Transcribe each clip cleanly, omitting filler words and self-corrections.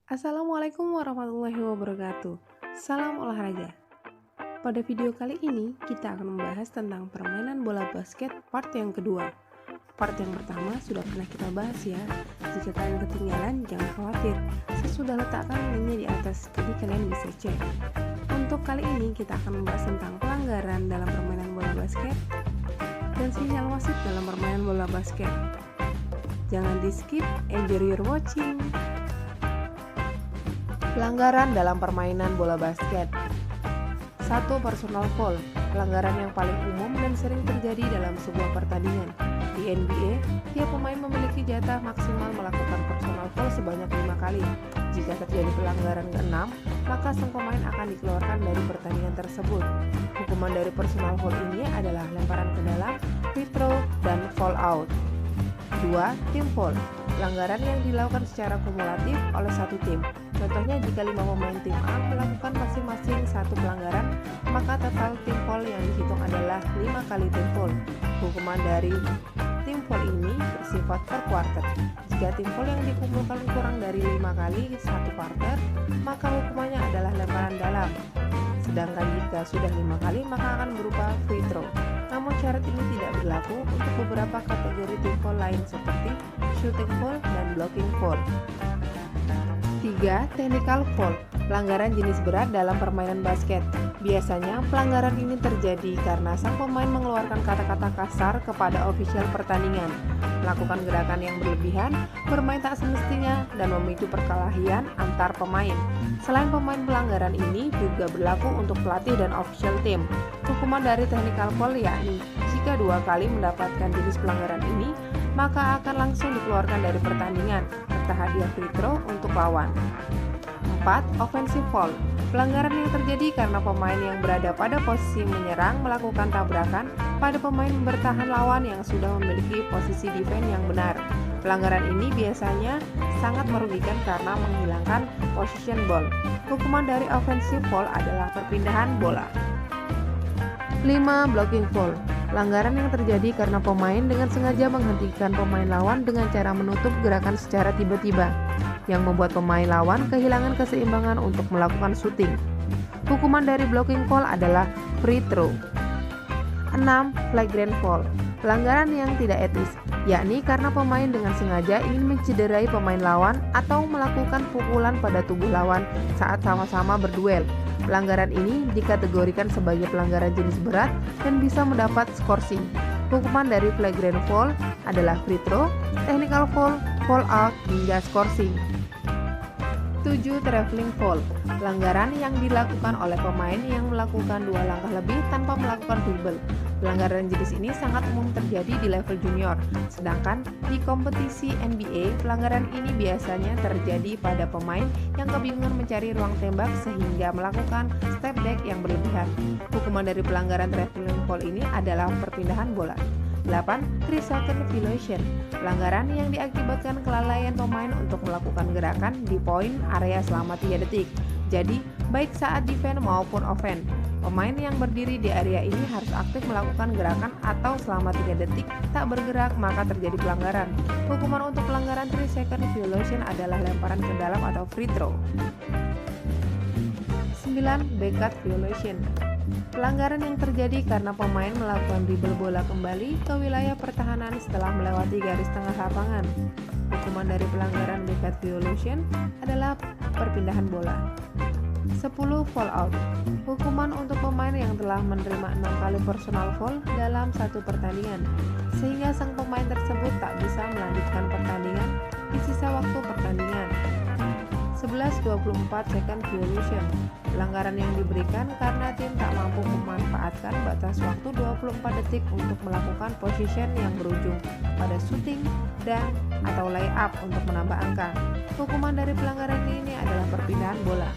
Assalamualaikum warahmatullahi wabarakatuh. Salam olahraga. Pada video kali ini, kita akan membahas tentang permainan bola basket part yang kedua. Part yang pertama sudah pernah kita bahas ya. Jika kalian ketinggalan, jangan khawatir. Saya sudah letakkan linknya di atas, jadi kalian bisa cek. Untuk kali ini, kita akan membahas tentang pelanggaran dalam permainan bola basket dan sinyal wasit dalam permainan bola basket. Jangan di skip, enjoy your watching. Pelanggaran dalam permainan bola basket. 1. Personal foul. Pelanggaran yang paling umum dan sering terjadi dalam sebuah pertandingan. Di NBA, tiap pemain memiliki jatah maksimal melakukan personal foul sebanyak 5 kali. Jika terjadi pelanggaran ke-6, maka sang pemain akan dikeluarkan dari pertandingan tersebut. Hukuman dari personal foul ini adalah lemparan ke dalam, free throw, dan foul out. 2. Team foul. Pelanggaran yang dilakukan secara kumulatif oleh satu tim. Contohnya, jika 5 pemain tim A melakukan masing-masing satu pelanggaran, maka total tim foul yang dihitung adalah 5 kali tim foul. Hukuman dari tim foul ini bersifat per quarter. Jika tim foul yang dikumpulkan kurang dari 5 kali satu quarter, maka hukumannya adalah lemparan dalam. Sedangkan jika sudah 5 kali, maka akan berupa free throw. Namun syarat ini tidak berlaku untuk beberapa kategori tim foul lain seperti shooting foul dan blocking foul. 3. Technical foul. Pelanggaran jenis berat dalam permainan basket. Biasanya pelanggaran ini terjadi karena sang pemain mengeluarkan kata-kata kasar kepada ofisial pertandingan, melakukan gerakan yang berlebihan, bermain tak semestinya, dan memicu perkelahian antar pemain. Selain pemain, pelanggaran ini juga berlaku untuk pelatih dan official team. Hukuman dari technical foul yakni jika 2 kali mendapatkan jenis pelanggaran ini, maka akan langsung dikeluarkan dari pertandingan serta hadiah free throw untuk lawan. 4. Offensive foul. Pelanggaran yang terjadi karena pemain yang berada pada posisi menyerang melakukan tabrakan pada pemain bertahan lawan yang sudah memiliki posisi defense yang benar. Pelanggaran ini biasanya sangat merugikan karena menghilangkan possession ball. Hukuman dari offensive foul adalah perpindahan bola. 5. Blocking foul. Pelanggaran yang terjadi karena pemain dengan sengaja menghentikan pemain lawan dengan cara menutup gerakan secara tiba-tiba, yang membuat pemain lawan kehilangan keseimbangan untuk melakukan shooting. Hukuman dari blocking foul adalah free throw. 6. Flagrant foul. Pelanggaran yang tidak etis, yakni karena pemain dengan sengaja ingin mencederai pemain lawan atau melakukan pukulan pada tubuh lawan saat sama-sama berduel. Pelanggaran ini dikategorikan sebagai pelanggaran jenis berat dan bisa mendapat scoring. Hukuman dari flagrant foul adalah free throw, technical foul, foul out, hingga scoring. 7. Traveling foul. Pelanggaran yang dilakukan oleh pemain yang melakukan 2 langkah lebih tanpa melakukan dribble. Pelanggaran jenis ini sangat umum terjadi di level junior, sedangkan di kompetisi NBA, pelanggaran ini biasanya terjadi pada pemain yang kebingungan mencari ruang tembak sehingga melakukan step back yang berlebihan. Hukuman dari pelanggaran traveling foul ini adalah perpindahan bola. 8. 3 second violation. Pelanggaran yang diakibatkan kelalaian pemain untuk melakukan gerakan di poin area selama 3 detik. Jadi, baik saat defense maupun offense, pemain yang berdiri di area ini harus aktif melakukan gerakan atau selama 3 detik tak bergerak maka terjadi pelanggaran. Hukuman untuk pelanggaran 3 second violation adalah lemparan ke dalam atau free throw. 9. Backcut violation. Pelanggaran yang terjadi karena pemain melakukan dribble bola kembali ke wilayah pertahanan setelah melewati garis tengah lapangan. Hukuman dari pelanggaran backcut violation adalah perpindahan bola. 10. Foul out. Hukuman untuk pemain yang telah menerima 6 kali personal foul dalam satu pertandingan, sehingga sang pemain tersebut tak bisa melanjutkan pertandingan di sisa waktu pertandingan. 11-24 second violation. Pelanggaran yang diberikan karena tim tak mampu memanfaatkan batas waktu 24 detik untuk melakukan position yang berujung pada shooting dan atau layup untuk menambah angka. Hukuman dari pelanggaran ini adalah perpindahan bola.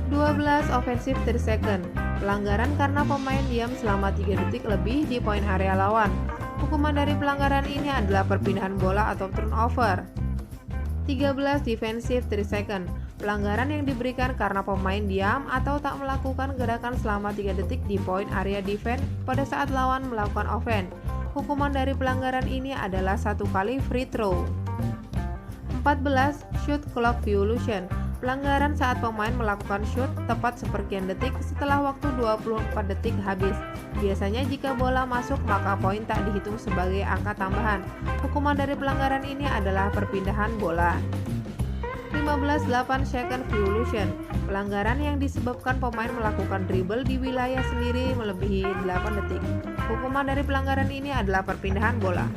12. Offensive 3 second. Pelanggaran karena pemain diam selama 3 detik lebih di poin area lawan. Hukuman dari pelanggaran ini adalah perpindahan bola atau turnover. 13. Defensive 3 second. Pelanggaran yang diberikan karena pemain diam atau tak melakukan gerakan selama 3 detik di poin area defense pada saat lawan melakukan offense. Hukuman dari pelanggaran ini adalah 1 kali free throw. 14. Shot clock violation. Pelanggaran saat pemain melakukan shoot tepat seperkian detik setelah waktu 24 detik habis. Biasanya jika bola masuk maka poin tak dihitung sebagai angka tambahan. Hukuman dari pelanggaran ini adalah perpindahan bola. 15. 8 second violation. Pelanggaran yang disebabkan pemain melakukan dribble di wilayah sendiri melebihi 8 detik. Hukuman dari pelanggaran ini adalah perpindahan bola.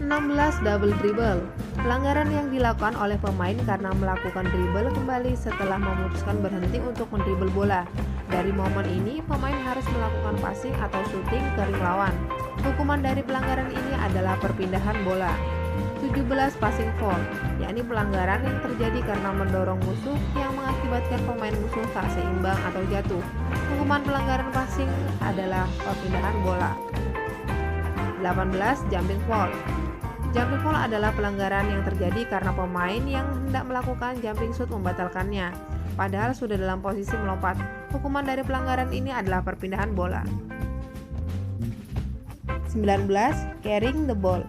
16. Double dribble. Pelanggaran yang dilakukan oleh pemain karena melakukan dribble kembali setelah memutuskan berhenti untuk mendribble bola. Dari momen ini, pemain harus melakukan passing atau shooting ke ring lawan. Hukuman dari pelanggaran ini adalah perpindahan bola. 17. Passing foul, yakni pelanggaran yang terjadi karena mendorong musuh yang mengakibatkan pemain musuh tak seimbang atau jatuh. Hukuman pelanggaran passing adalah perpindahan bola. 18. Jumping foul. Jumping foul adalah pelanggaran yang terjadi karena pemain yang hendak melakukan jumping shoot membatalkannya, padahal sudah dalam posisi melompat. Hukuman dari pelanggaran ini adalah perpindahan bola. 19. Carrying the ball.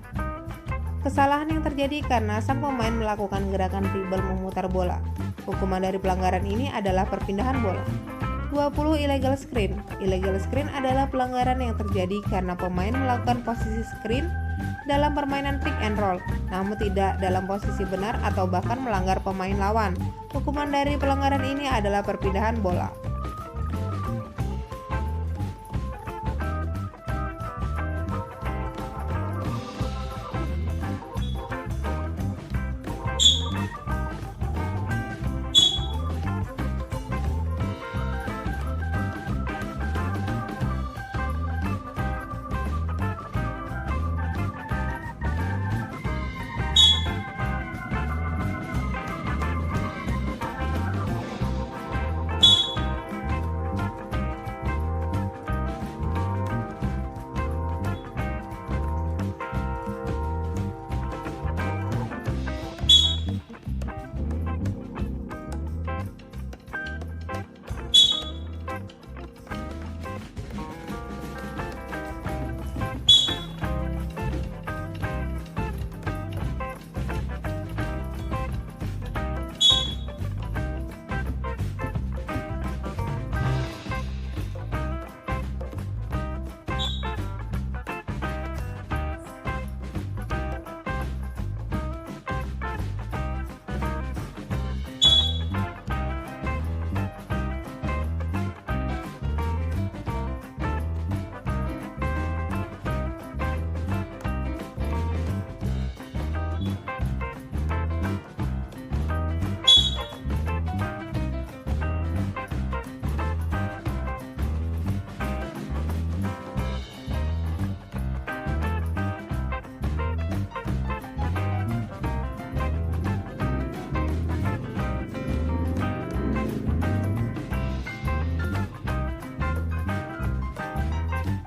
Kesalahan yang terjadi karena sang pemain melakukan gerakan dribble memutar bola. Hukuman dari pelanggaran ini adalah perpindahan bola. 20. Illegal screen. Illegal screen adalah pelanggaran yang terjadi karena pemain melakukan posisi screen dalam permainan pick and roll, namun tidak dalam posisi benar atau bahkan melanggar pemain lawan. Hukuman dari pelanggaran ini adalah perpindahan bola.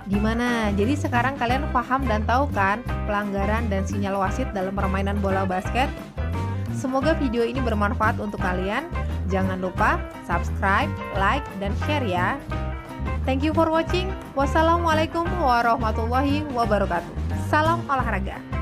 Gimana? Jadi sekarang kalian paham dan tahu kan pelanggaran dan sinyal wasit dalam permainan bola basket? Semoga video ini bermanfaat untuk kalian. Jangan lupa subscribe, like, dan share ya. Thank you for watching. Wassalamualaikum warahmatullahi wabarakatuh. Salam olahraga.